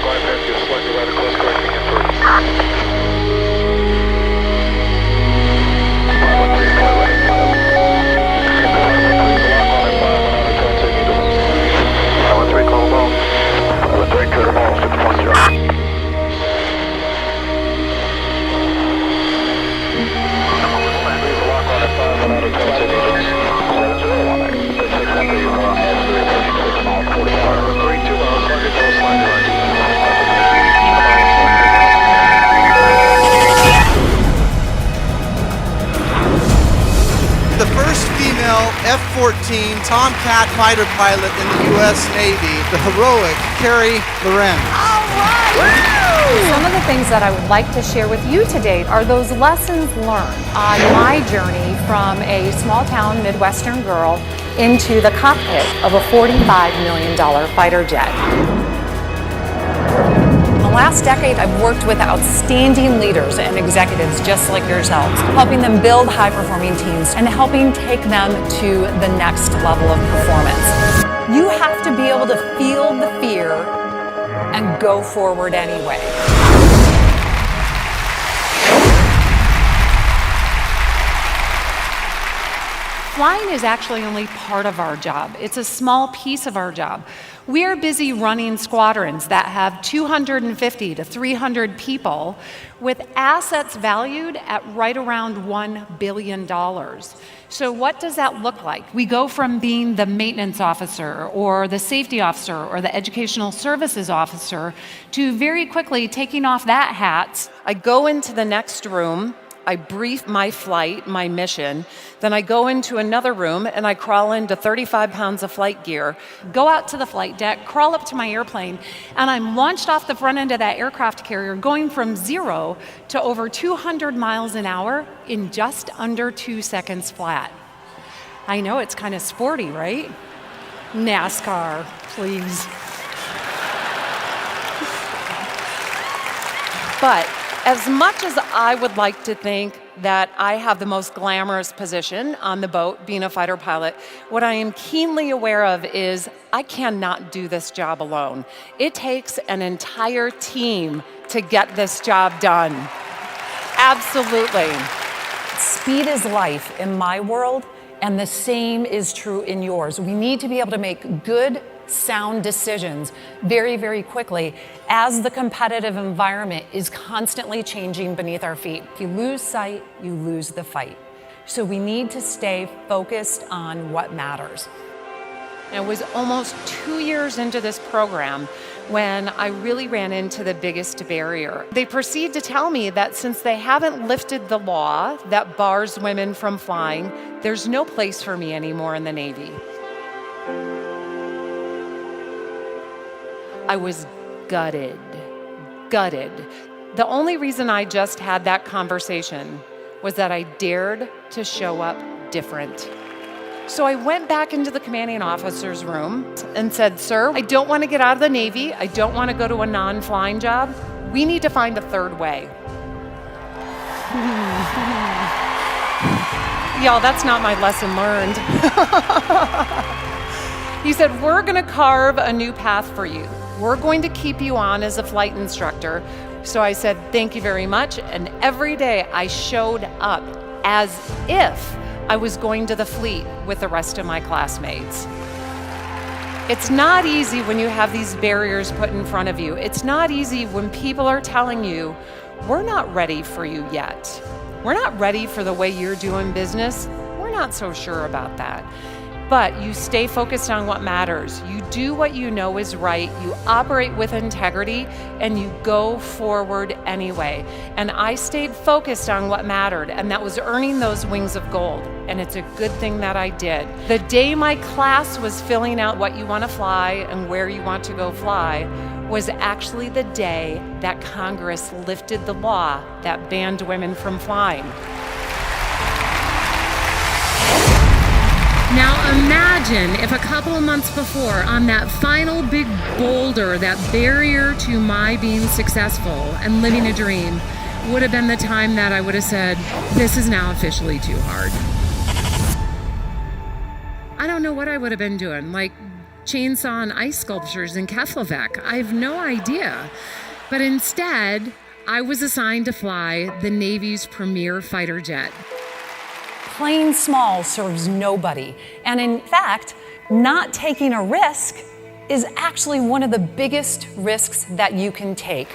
Flying past you, slightly right of course, correcting in 3. 513, fly right. 513, call ball. 513, clear ball, 610. The first female F-14 Tomcat Fighter Pilot in the U.S. Navy, the heroic Carey Lohrenz. Some of the things that I would like to share with you today are those lessons learned on my journey from a small town Midwestern girl into the cockpit of a $45 million fighter jet. In the last decade, I've worked with outstanding leaders and executives just like yourselves, helping them build high-performing teams and helping take them to the next level of performance. You have to be able to feel the fear and go forward anyway. Flying is actually only part of our job. It's a small piece of our job. We are busy running squadrons that have 250 to 300 people with assets valued at right around $1 billion. So what does that look like? We go from being the maintenance officer or the safety officer or the educational services officer to very quickly taking off that hat. I go into the next room, I brief my flight, my mission, then I go into another room and I crawl into 35 pounds of flight gear, go out to the flight deck, crawl up to my airplane, and I'm launched off the front end of that aircraft carrier going from 0 to over 200 miles an hour in just under 2 seconds flat. I know it's kind of sporty, right? NASCAR, please. But as much as I would like to think that I have the most glamorous position on the boat, being a fighter pilot, what I am keenly aware of is I cannot do this job alone. It takes an entire team to get this job done. Absolutely. Speed is life in my world, and the same is true in yours. We need to be able to make good, sound decisions very, very quickly as the competitive environment is constantly changing beneath our feet. If you lose sight, you lose the fight. So we need to stay focused on what matters. It was almost 2 years into this program when I really ran into the biggest barrier. They proceed to tell me that since they haven't lifted the law that bars women from flying, there's no place for me anymore in the Navy. I was gutted. The only reason I just had that conversation was that I dared to show up different. So I went back into the commanding officer's room and said, "Sir, I don't want to get out of the Navy. I don't want to go to a non-flying job. We need to find a third way." Y'all, that's not my lesson learned. He said, "We're going to carve a new path for you. We're going to keep you on as a flight instructor." So I said, "Thank you very much." And every day I showed up as if I was going to the fleet with the rest of my classmates. It's not easy when you have these barriers put in front of you. It's not easy when people are telling you, "We're not ready for you yet. We're not ready for the way you're doing business. We're not so sure about that." But you stay focused on what matters. You do what you know is right. You operate with integrity and you go forward anyway. And I stayed focused on what mattered, and that was earning those wings of gold. And it's a good thing that I did. The day my class was filling out what you want to fly and where you want to go fly was actually the day that Congress lifted the law that banned women from flying. Now imagine if a couple of months before, on that final big boulder, that barrier to my being successful and living a dream, would have been the time that I would have said, "This is now officially too hard." I don't know what I would have been doing, like chainsaw and ice sculptures in Keflavik. I have no idea. But instead, I was assigned to fly the Navy's premier fighter jet. Playing small serves nobody. And in fact, not taking a risk is actually one of the biggest risks that you can take.